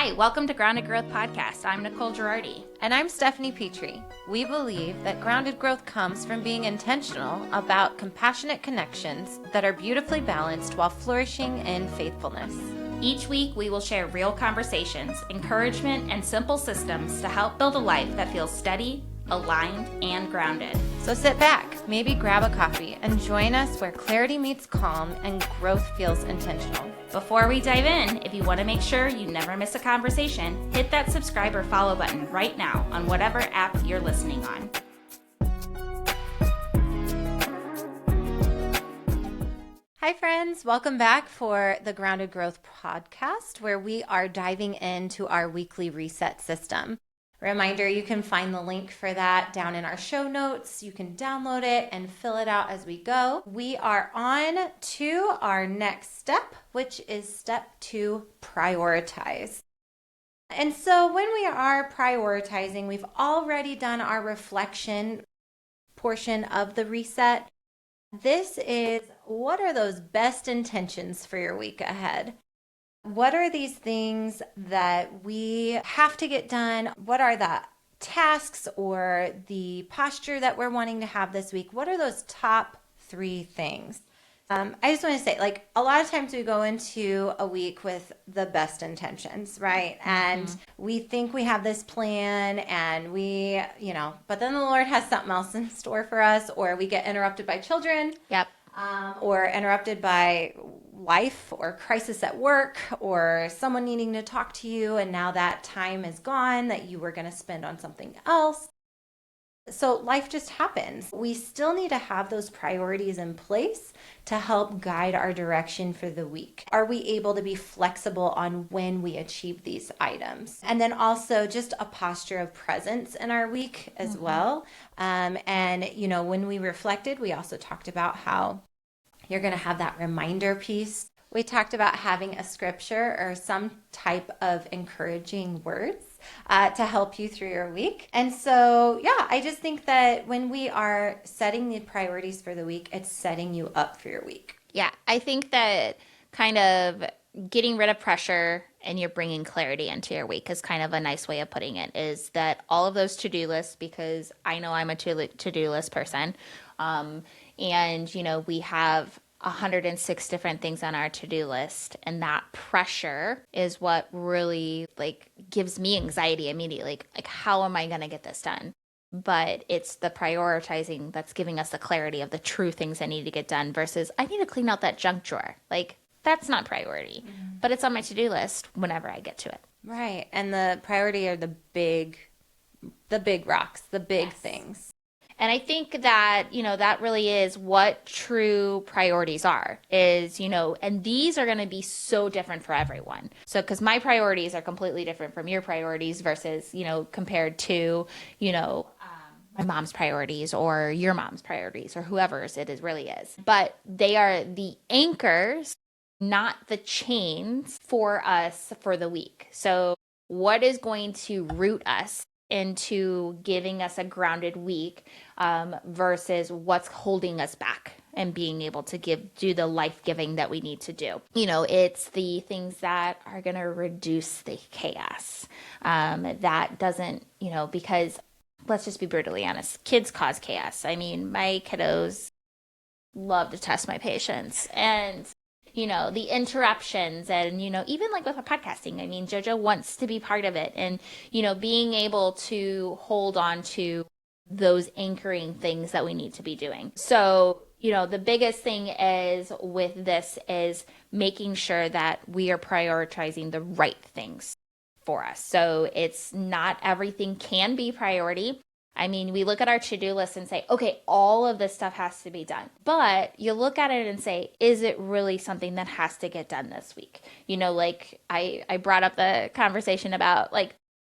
Hi, welcome to Grounded Growth Podcast. I'm Nicole Ghirardi. And I'm Stephanie Petry. We believe that grounded growth comes from being intentional about compassionate connections that are beautifully balanced while flourishing in faithfulness. Each week, we will share real conversations, encouragement, and simple systems to help build a life that feels steady, aligned, and grounded. So sit back, maybe grab a coffee, and join us where clarity meets calm and growth feels intentional. Before we dive in, if you want to make sure you never miss a conversation, hit that subscribe or follow button right now on whatever app you're listening on. Hi friends, welcome back for the Grounded Growth Podcast, where we are diving into our weekly reset system. Reminder, you can find the link for that down in our show notes. You can download it and fill it out as we go. We are on to our next step, which is step 2, prioritize. And so when we are prioritizing, we've already done our reflection portion of the reset. This is, what are those best intentions for your week ahead? What are these things that we have to get done? What are the tasks or the posture that we're wanting to have this week? What are those top 3 things? I just want to say, like, a lot of times we go into a week with the best intentions, right? And we think we have this plan and but then the Lord has something else in store for us, or we get interrupted by children. Yep. Or interrupted by life or crisis at work or someone needing to talk to you, and now that time is gone that you were going to spend on something else. So life just happens. We still need to have those priorities in place to help guide our direction for the week. Are we able to be flexible on when we achieve these items? And then also just a posture of presence in our week as well. And when we reflected, we also talked about how you're going to have that reminder piece. We talked about having a scripture or some type of encouraging words to help you through your week. And so, I just think that when we are setting the priorities for the week, it's setting you up for your week. Yeah, I think that kind of getting rid of pressure and you're bringing clarity into your week is kind of a nice way of putting it, is that all of those to-do lists, because I know I'm a to-do list person, and we have 106 different things on our to-do list, and that pressure is what really gives me anxiety immediately. Like how am I going to get this done? But it's the prioritizing that's giving us the clarity of the true things that need to get done versus I need to clean out that junk drawer. That's not priority, but it's on my to-do list whenever I get to it. Right. And the priority are the big rocks, the big things. And I think that, that really is what true priorities are, and these are going to be so different for everyone. So, because my priorities are completely different from your priorities versus, compared to, my mom's priorities or your mom's priorities or whoever's really is. But they are the anchors, not the chains for us for the week. So what is going to root us into giving us a grounded week versus what's holding us back and being able to do the life-giving that we need to do. It's the things that are going to reduce the chaos. That doesn't, because let's just be brutally honest, kids cause chaos. I mean, my kiddos love to test my patience, and the interruptions and, even with our podcasting, I mean, JoJo wants to be part of it, and, being able to hold on to those anchoring things that we need to be doing. So, the biggest thing is with this is making sure that we are prioritizing the right things for us. So it's not everything can be priority. I mean, we look at our to-do list and say, okay, all of this stuff has to be done. But you look at it and say, is it really something that has to get done this week? I brought up the conversation about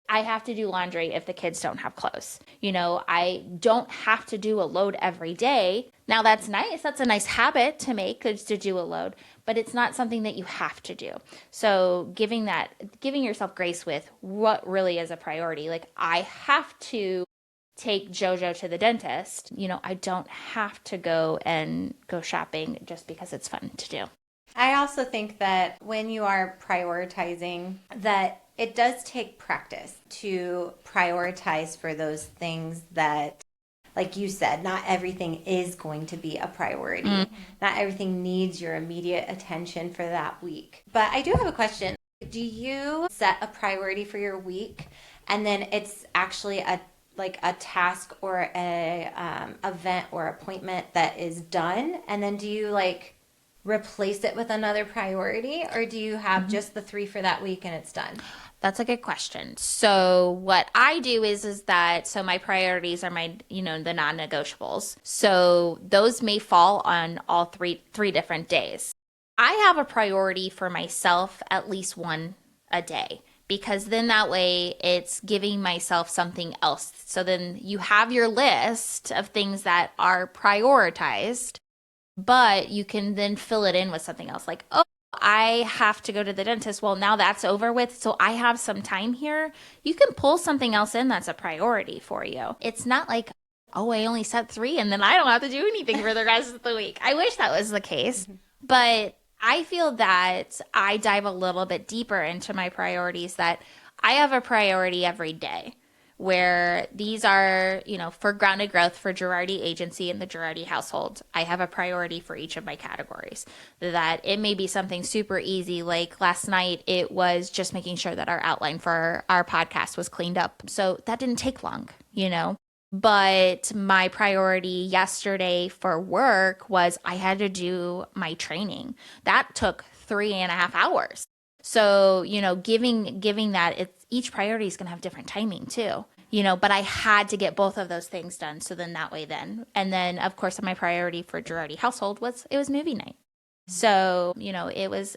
I have to do laundry if the kids don't have clothes. I don't have to do a load every day. Now that's nice. That's a nice habit to make, is to do a load, but it's not something that you have to do. So giving yourself grace with what really is a priority. I have to take JoJo to the dentist. I don't have to go shopping just because it's fun to do. I also think that when you are prioritizing, that it does take practice to prioritize for those things that, like you said, not everything is going to be a priority. Not everything needs your immediate attention for that week. But I do have a question. Do you set a priority for your week and then it's actually a task or a event or appointment that is done, and then do you replace it with another priority, or do you have just the 3 for that week and it's done? That's a good question. So what I do is that so my priorities are my the non-negotiables. So those may fall on all three different days. I have a priority for myself, at least one a day, because then that way it's giving myself something else. So then you have your list of things that are prioritized, but you can then fill it in with something else, like, oh, I have to go to the dentist. Well, now that's over with, so I have some time here. You can pull something else in that's a priority for you. It's not like, oh, I only set 3 and then I don't have to do anything for the rest of the week. I wish that was the case. But I feel that I dive a little bit deeper into my priorities, that I have a priority every day, where these are, for grounded growth, for Ghirardi agency and the Ghirardi household. I have a priority for each of my categories. That it may be something super easy, like last night, it was just making sure that our outline for our podcast was cleaned up. So that didn't take long, But my priority yesterday for work was I had to do my training. That took 3.5 hours. So, giving that, each priority is going to have different timing too, but I had to get both of those things done. So then that way and then of course my priority for Ghirardi household was movie night. So, it was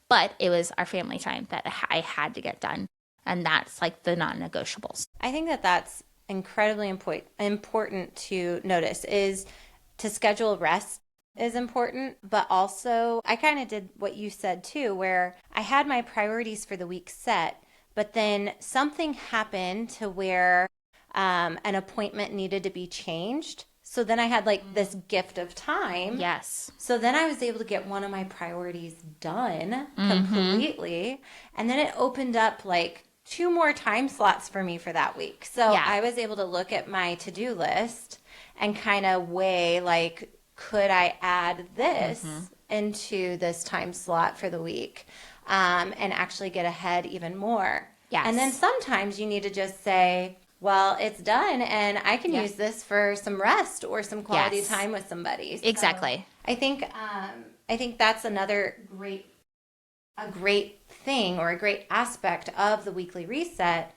but it was our family time that I had to get done. And that's like the non-negotiables. I think that that's incredibly important to notice, is to schedule rest is important, but also I kind of did what you said too, where I had my priorities for the week set, but then something happened to where an appointment needed to be changed. So then I had this gift of time. Yes. So then I was able to get one of my priorities done completely. And then it opened up 2 more time slots for me for that week. So Yeah. I was able to look at my to-do list and kind of weigh could I add this into this time slot for the week, and actually get ahead even more. Yes. And then sometimes you need to just say, well, it's done and I can use this for some rest or some quality time with somebody. So Exactly. I think that's another great thing, or a great aspect of the weekly reset,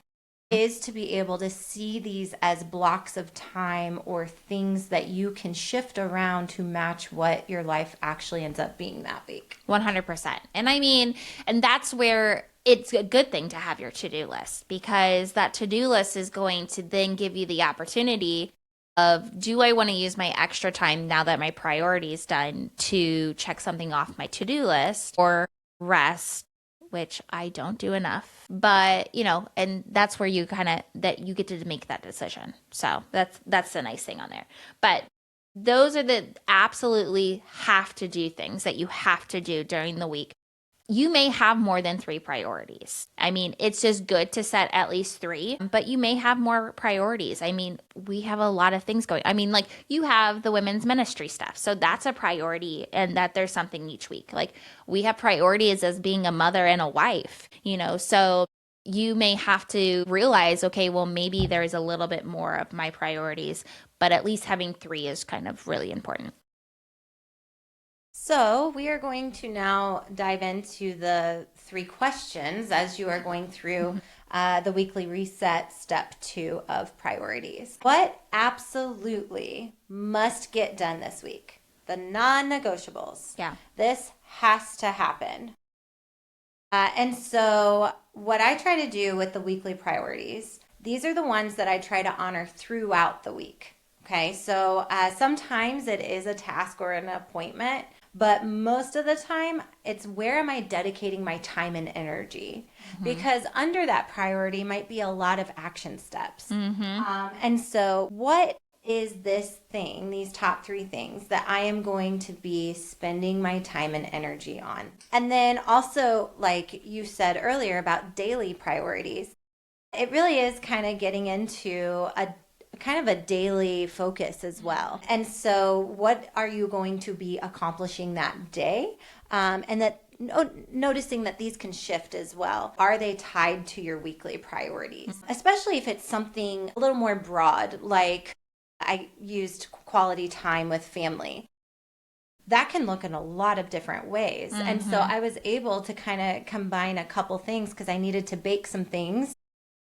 is to be able to see these as blocks of time or things that you can shift around to match what your life actually ends up being that week. 100%. And that's where it's a good thing to have your to-do list, because that to-do list is going to then give you the opportunity of, do I want to use my extra time now that my priority is done to check something off my to-do list, or rest, which I don't do enough, but and that's where you that you get to make that decision. So that's the nice thing on there. But those are the absolutely have to do things that you have to do during the week. You may have more than 3 priorities. It's just good to set at least 3, but you may have more priorities. We have a lot of things going. You have the women's ministry stuff. So that's a priority, and that there's something each week. We have priorities as being a mother and a wife, so you may have to realize, okay, well, maybe there is a little bit more of my priorities, but at least having 3 is kind of really important. So we are going to now dive into the 3 questions as you are going through the weekly reset step 2 of priorities. What absolutely must get done this week? The non-negotiables. Yeah. This has to happen. And so what I try to do with the weekly priorities, these are the ones that I try to honor throughout the week. Okay, so sometimes it is a task or an appointment, but most of the time it's, where am I dedicating my time and energy? Because under that priority might be a lot of action steps. And so what is this thing, these top 3 things that I am going to be spending my time and energy on? And then also, like you said earlier about daily priorities, it really is kind of getting into a kind of a daily focus as well. And so what are you going to be accomplishing that day? And that noticing that these can shift as well. Are they tied to your weekly priorities? Especially if it's something a little more broad, like I used quality time with family. That can look in a lot of different ways. And so I was able to kind of combine a couple things because I needed to bake some things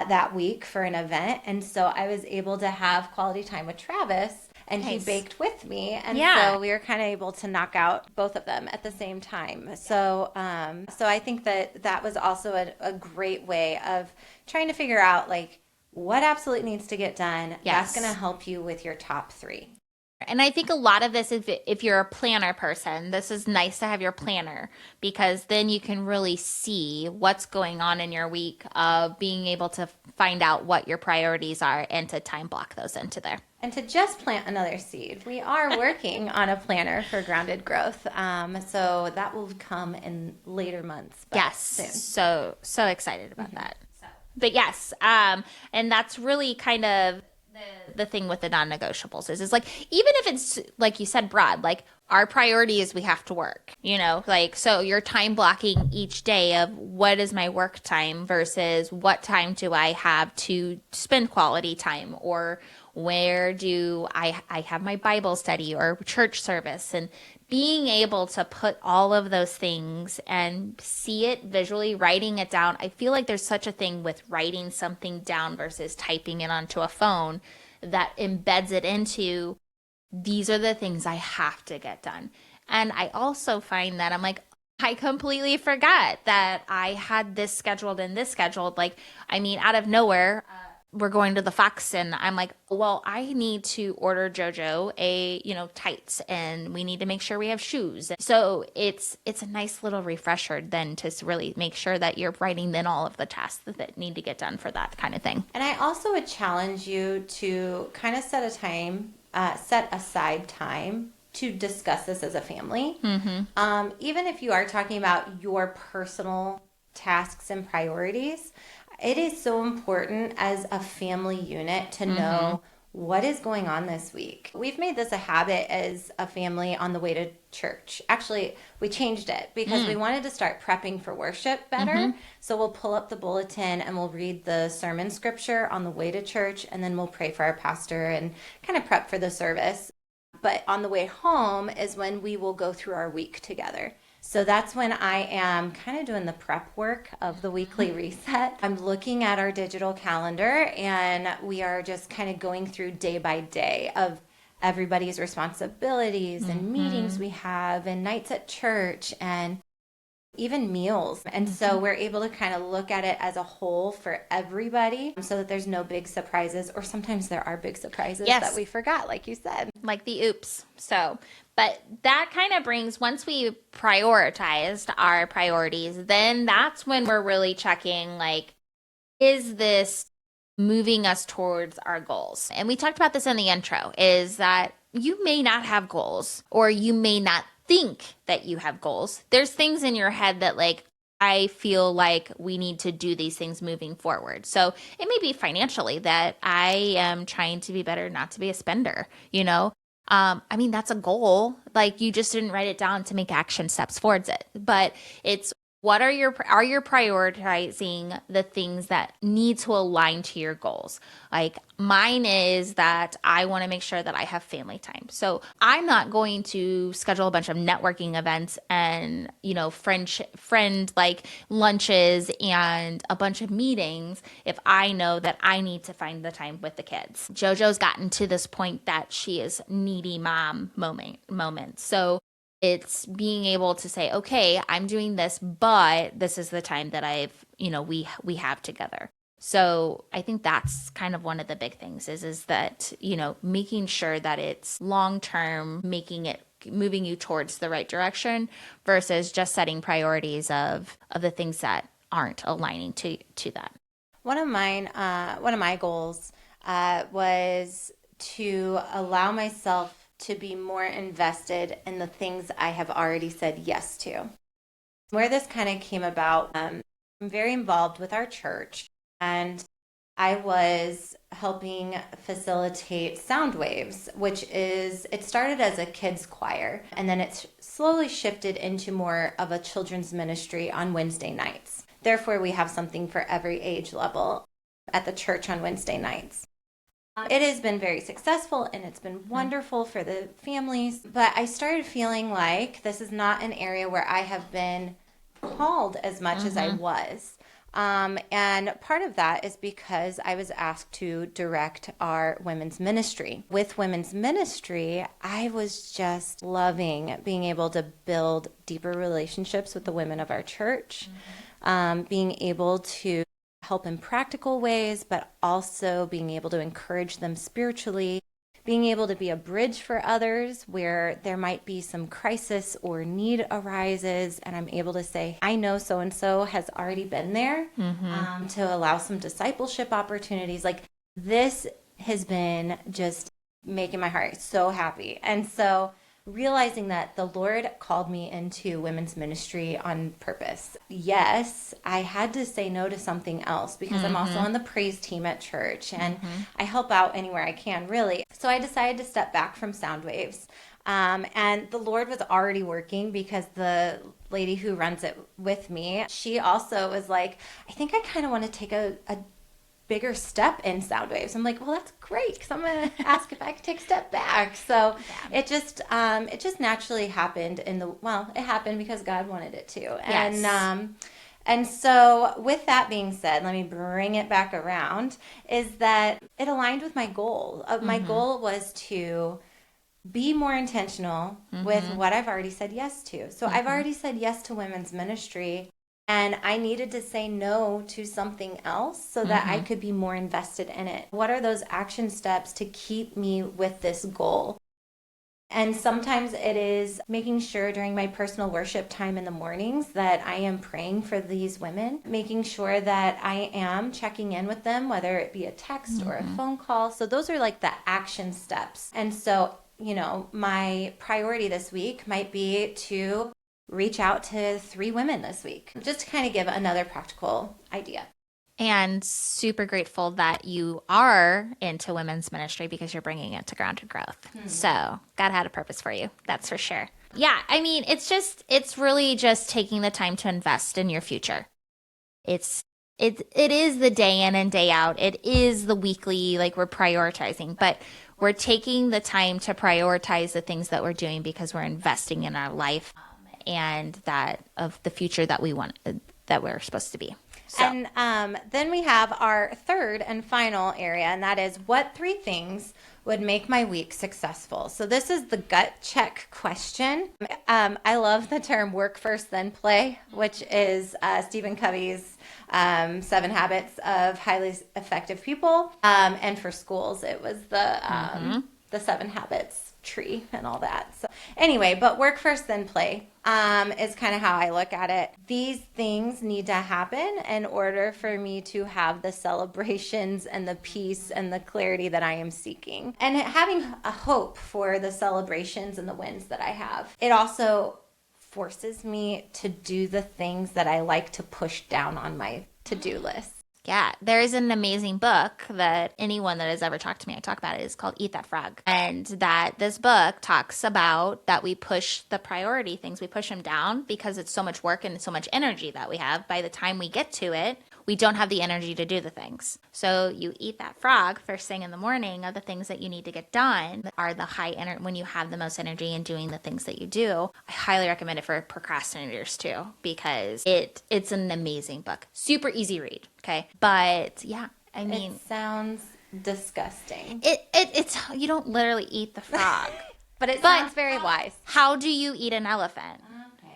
that week for an event. And so I was able to have quality time with Travis, and he baked with me. And so we were kind of able to knock out both of them at the same time. So so I think that was also a great way of trying to figure out like what absolutely needs to get done. That's going to help you with your top 3. And I think a lot of this, if you're a planner person, this is nice to have your planner because then you can really see what's going on in your week of being able to find out what your priorities are and to time block those into there. And to just plant another seed, we are working on a planner for grounded growth. So that will come in later months. Yes, soon. So excited about that. But yes, and that's really kind of the thing with the non-negotiables is like, even if it's like you said, broad, like our priority is we have to work, like, so you're time blocking each day of what is my work time versus what time do I have to spend quality time, or where do I have my Bible study or church service, and being able to put all of those things and see it visually, writing it down. I feel like there's such a thing with writing something down versus typing it onto a phone that embeds it into, these are the things I have to get done. And I also find that I'm like, I completely forgot that I had this scheduled and this scheduled. Like, I mean, out of nowhere, we're going to the Fox and I'm like, well, I need to order JoJo tights, and we need to make sure we have shoes. So it's a nice little refresher then to really make sure that you're writing in all of the tasks that need to get done for that kind of thing. And I also would challenge you to kind of set aside time to discuss this as a family. Even if you are talking about your personal tasks and priorities, it is so important as a family unit to know what is going on this week. We've made this a habit as a family on the way to church. Actually, we changed it because we wanted to start prepping for worship better. So we'll pull up the bulletin and we'll read the sermon scripture on the way to church, and then we'll pray for our pastor and kind of prep for the service. But on the way home is when we will go through our week together. So that's when I am kind of doing the prep work of the weekly reset. I'm looking at our digital calendar, and we are just kind of going through day by day of everybody's responsibilities and meetings we have and nights at church and even meals. And so we're able to kind of look at it as a whole for everybody so that there's no big surprises, or sometimes there are big surprises that we forgot, like you said. Like the oops. So, but that kind of brings, once we prioritized our priorities, then that's when we're really checking, like, is this moving us towards our goals? And we talked about this in the intro, is that you may not have goals, or you may not think that you have goals. There's things in your head that, like, I feel like we need to do these things moving forward. So it may be financially that I am trying to be better, not to be a spender, I mean, that's a goal. Like, you just didn't write it down to make action steps towards it. But it's, what are you prioritizing the things that need to align to your goals? Like, mine is that I want to make sure that I have family time. So I'm not going to schedule a bunch of networking events and, friend like lunches and a bunch of meetings if I know that I need to find the time with the kids. JoJo's gotten to this point that she is needy mom moment. So it's being able to say, okay, I'm doing this, but this is the time that we have together. So I think that's kind of one of the big things is that, making sure that it's long-term, moving you towards the right direction versus just setting priorities of the things that aren't aligning to that. One of my goals was to allow myself to be more invested in the things I have already said yes to. Where this kind of came about, I'm very involved with our church, and I was helping facilitate Sound Waves, it started as a kids choir, and then it's slowly shifted into more of a children's ministry on Wednesday nights. Therefore, we have something for every age level at the church on Wednesday nights. It has been very successful and it's been wonderful for the families, but I started feeling like this is not an area where I have been called as much as I was. And part of that is because I was asked to direct our women's ministry. With women's ministry, I was just loving being able to build deeper relationships with the women of our church, being able to help in practical ways, but also being able to encourage them spiritually, being able to be a bridge for others where there might be some crisis or need arises, and I'm able to say, I know so-and-so has already been there, to allow some discipleship opportunities. Like, this has been just making my heart so happy. And so realizing that the Lord called me into women's ministry on purpose. Yes, I had to say no to something else because I'm also on the praise team at church, and I help out anywhere I can, really. So I decided to step back from Sound Waves. And the Lord was already working because the lady who runs it with me, she also was like, I think I kind of want to take a bigger step in Sound Waves. I'm like, well, that's great, because I'm going to ask if I could take a step back. So it just naturally happened it happened because God wanted it to. Yes. And so with that being said, let me bring it back around, is that it aligned with my goal. My goal was to be more intentional with what I've already said yes to. So I've already said yes to women's ministry, and I needed to say no to something else so that I could be more invested in it. What are those action steps to keep me with this goal? And sometimes it is making sure during my personal worship time in the mornings that I am praying for these women, making sure that I am checking in with them, whether it be a text or a phone call. So those are like the action steps. And so, my priority this week might be to reach out to 3 women this week, just to kind of give another practical idea. And super grateful that you are into women's ministry because you're bringing it to Grounded Growth. So God had a purpose for you. That's for sure. Yeah. I mean, it's really just taking the time to invest in your future. It is the day in and day out. It is the weekly, like, we're prioritizing, but we're taking the time to prioritize the things that we're doing because we're investing in our life and that of the future that we want, that we're supposed to be. So. And then we have our third and final area, and that is, what 3 things would make my week successful? So this is the gut check question. I love the term work first, then play, which is Stephen Covey's 7 Habits of Highly Effective People. And for schools, it was the 7 Habits tree and all that. So anyway, but work first, then play is kind of how I look at it. These things need to happen in order for me to have the celebrations and the peace and the clarity that I am seeking. And having a hope for the celebrations and the wins that I have. It also forces me to do the things that I like to push down on my to-do list. Yeah, there is an amazing book that anyone that has ever talked to me, I talk about it, is called Eat That Frog. And that this book talks about that we push the priority things, we push them down because it's so much work and so much energy that we have. By the time we get to it, we don't have the energy to do the things. So you eat that frog first thing in the morning of the things that you need to get done are the high energy, when you have the most energy in doing the things that you do. I highly recommend it for procrastinators too, because it's an amazing book. Super easy read. Okay. But yeah, I mean, it sounds disgusting. It's, you don't literally eat the frog, but it sounds very wise. How do you eat an elephant?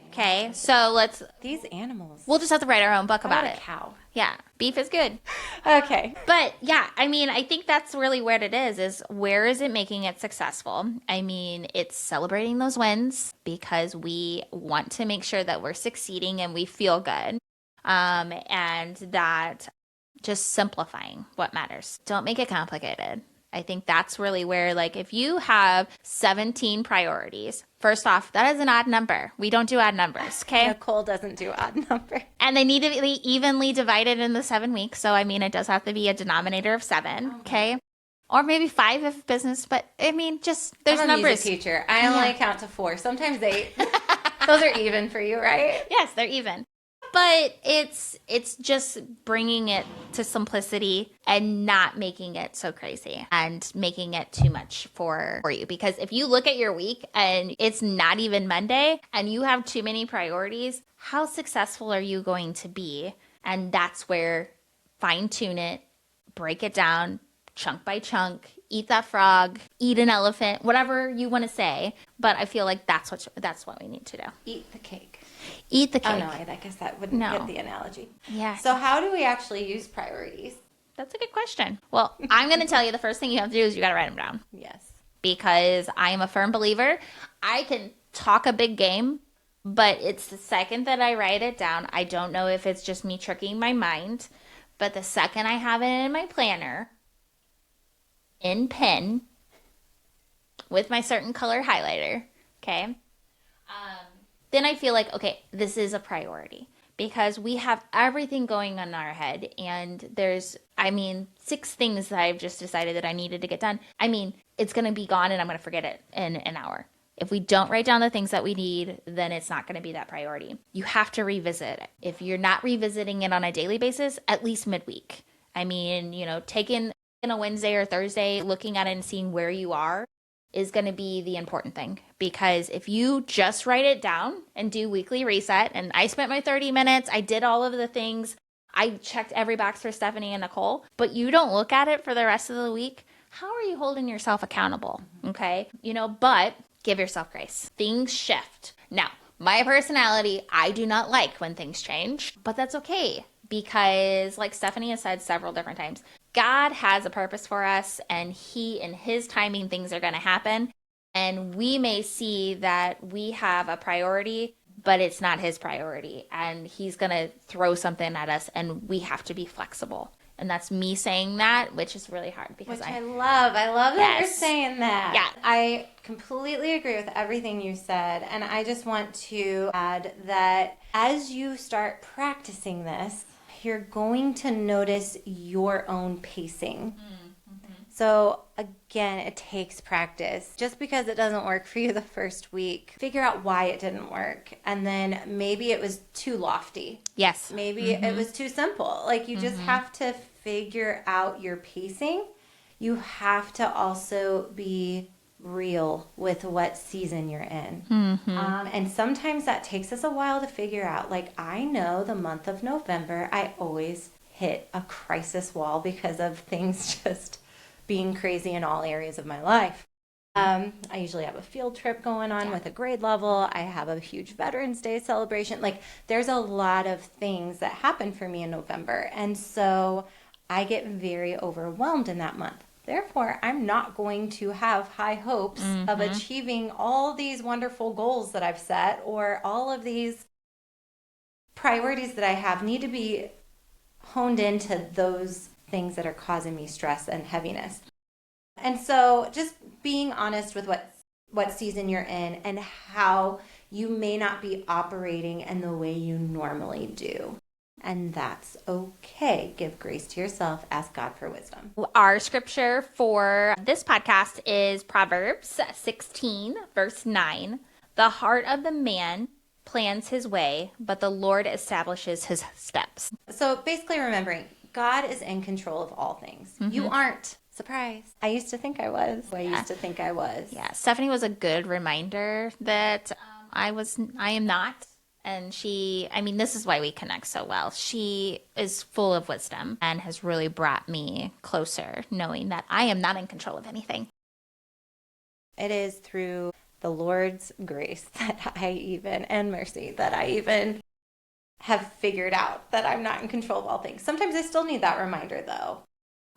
Okay, so these animals. We'll just have to write our own book about it. Cow. Yeah, beef is good. Okay. But yeah, I mean, I think that's really what it is where is it making it successful? I mean, it's celebrating those wins because we want to make sure that we're succeeding and we feel good. And that just simplifying what matters. Don't make it complicated. I think that's really where, like, if you have 17 priorities, first off, that is an odd number. We don't do odd numbers, okay? Nicole doesn't do odd numbers. And they need to be evenly divided in the 7 weeks. So, I mean, it does have to be a denominator of 7, okay? Or maybe 5 if business, but I mean, just there's I'm a numbers. music teacher. I only count to 4, sometimes 8. Those are even for you, right? Yes, they're even. But it's just bringing it to simplicity and not making it so crazy and making it too much for you. Because if you look at your week and it's not even Monday and you have too many priorities, how successful are you going to be? And that's where fine tune it, break it down, chunk by chunk, eat that frog, eat an elephant, whatever you want to say. But I feel like that's what we need to do. Eat the cake. Eat the cake. Oh, no, I guess that wouldn't get the analogy. Yeah. So how do we actually use priorities? That's a good question. Well, I'm going to tell you the first thing you have to do is you got to write them down. Yes. Because I am a firm believer. I can talk a big game, but it's the second that I write it down. I don't know if it's just me tricking my mind, but the second I have it in my planner, in pen, with my certain color highlighter, okay, then I feel like, okay, this is a priority because we have everything going on in our head and there's, 6 things that I've just decided that I needed to get done. It's going to be gone and I'm going to forget it in an hour. If we don't write down the things that we need, then it's not going to be that priority. You have to revisit it. If you're not revisiting it on a daily basis, at least midweek. Taking a Wednesday or Thursday, looking at it and seeing where you are is going to be the important thing. Because if you just write it down and do weekly reset, and I spent my 30 minutes, I did all of the things, I checked every box for Stephanie and Nicole, but you don't look at it for the rest of the week, how are you holding yourself accountable? Okay? But give yourself grace. Things shift. Now, my personality, I do not like when things change, but that's okay. Because like Stephanie has said several different times, God has a purpose for us and in his timing, things are going to happen. And we may see that we have a priority, but it's not his priority. And he's going to throw something at us and we have to be flexible. And that's me saying that, which is really hard because I love that you're Yes. saying that. Yeah. I completely agree with everything you said. And I just want to add that as you start practicing this, you're going to notice your own pacing. Mm-hmm. So again, it takes practice. Just because it doesn't work for you the first week, figure out why it didn't work. And then maybe it was too lofty. Yes. Maybe it was too simple. Like you just have to figure out your pacing. You have to also be real with what season you're in. And sometimes that takes us a while to figure out. Like I know the month of November, I always hit a crisis wall because of things just being crazy in all areas of my life. I usually have a field trip going on with a grade level. I have a huge Veterans Day celebration. Like there's a lot of things that happen for me in November. And so I get very overwhelmed in that month. Therefore, I'm not going to have high hopes of achieving all these wonderful goals that I've set, or all of these priorities that I have need to be honed into those things that are causing me stress and heaviness. And so just being honest with what season you're in and how you may not be operating in the way you normally do. And that's okay. Give grace to yourself. Ask God for wisdom. Our scripture for this podcast is Proverbs 16, verse 9. The heart of the man plans his way, but the Lord establishes his steps. So basically remembering, God is in control of all things. You aren't. Surprise. I used to think I was. Yeah, Stephanie was a good reminder that I am not. And this is why we connect so well. She is full of wisdom and has really brought me closer, knowing that I am not in control of anything. It is through the Lord's grace and mercy that I even have figured out that I'm not in control of all things. Sometimes I still need that reminder, though.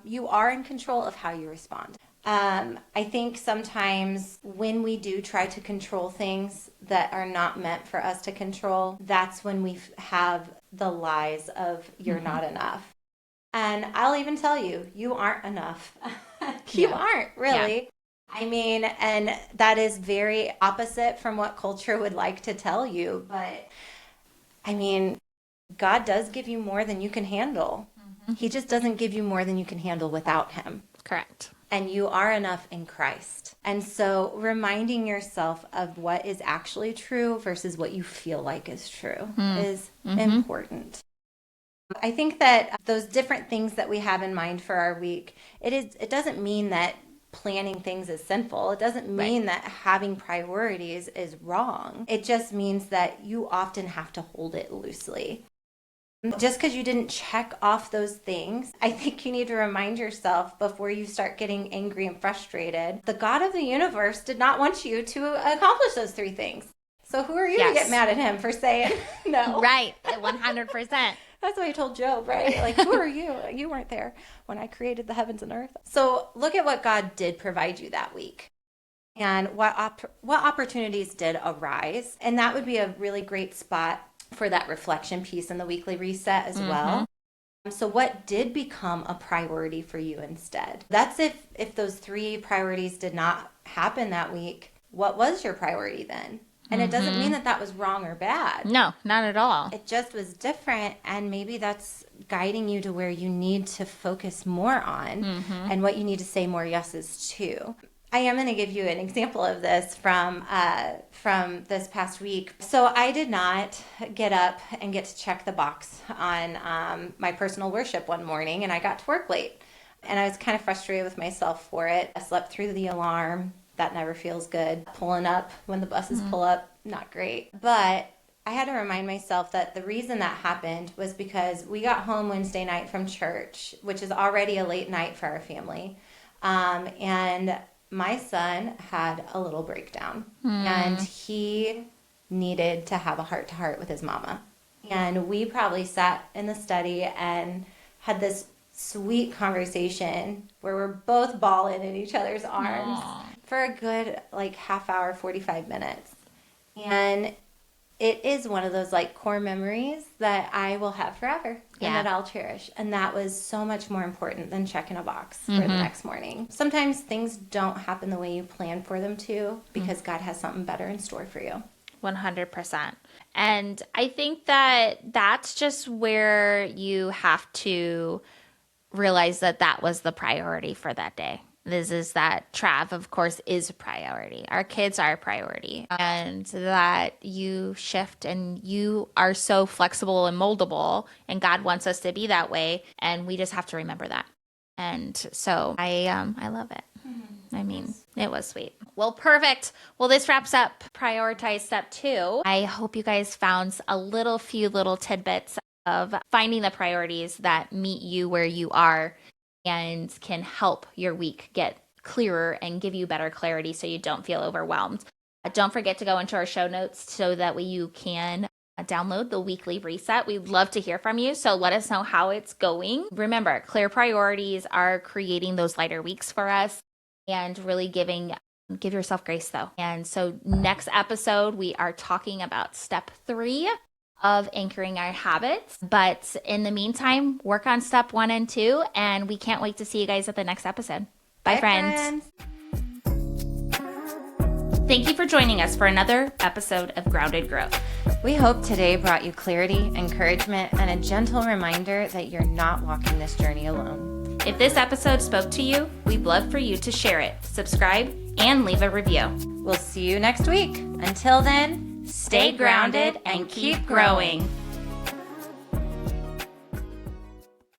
You are in control of how you respond. I think sometimes when we do try to control things that are not meant for us to control, that's when we have the lies of you're not enough. And I'll even tell you, you aren't enough. You aren't really. I mean, and that is very opposite from what culture would like to tell you. But I mean, God does give you more than you can handle. He just doesn't give you more than you can handle without him. Correct. And you are enough in Christ. And so reminding yourself of what is actually true versus what you feel like is true is important. I think that those different things that we have in mind for our week, it doesn't mean that planning things is sinful. It doesn't mean that having priorities is wrong. It just means that you often have to hold it loosely. Just because you didn't check off those things, I think you need to remind yourself before you start getting angry and frustrated, the God of the universe did not want you to accomplish those 3 things. So who are you to get mad at him for saying no? Right, 100%. That's what I told Job, right? Like, who are you? You weren't there when I created the heavens and earth. So look at what God did provide you that week and what opportunities did arise. And that would be a really great spot for that reflection piece in the weekly reset as well. So what did become a priority for you instead? That's if those 3 priorities did not happen that week, what was your priority then? And it doesn't mean that that was wrong or bad. No, not at all. It just was different, and maybe that's guiding you to where you need to focus more on and what you need to say more yeses to. I am going to give you an example of this from this past week. So I did not get up and get to check the box on my personal worship one morning, and I got to work late. And I was kind of frustrated with myself for it. I slept through the alarm. That never feels good. Pulling up when the buses pull up, not great. But I had to remind myself that the reason that happened was because we got home Wednesday night from church, which is already a late night for our family. And my son had a little breakdown, and he needed to have a heart-to-heart with his mama. And we probably sat in the study and had this sweet conversation where we're both bawling in each other's arms for a good half hour, 45 minutes. And it is one of those core memories that I will have forever and that I'll cherish. And that was so much more important than checking a box for the next morning. Sometimes things don't happen the way you plan for them to because God has something better in store for you. 100%. And I think that that's just where you have to realize that that was the priority for that day. This is that Trav, of course, is a priority. Our kids are a priority. And that you shift and you are so flexible and moldable, and God wants us to be that way. And we just have to remember that. And so I love it. I mean, it was sweet. Well, perfect. Well, this wraps up Prioritize Step 2. I hope you guys found a few little tidbits of finding the priorities that meet you where you are and can help your week get clearer and give you better clarity so you don't feel overwhelmed. Don't forget to go into our show notes so that you can download the weekly reset. We'd love to hear from you, so let us know how it's going. Remember, clear priorities are creating those lighter weeks for us and really give yourself grace though. And so next episode, we are talking about step 3 of anchoring our habits. But in the meantime, work on step 1 and 2, and we can't wait to see you guys at the next episode. Bye, friends. Thank you for joining us for another episode of Grounded Growth. We hope today brought you clarity, encouragement, and a gentle reminder that you're not walking this journey alone. If this episode spoke to you, we'd love for you to share it, subscribe, and leave a review. We'll see you next week. Until then, Stay grounded and keep growing.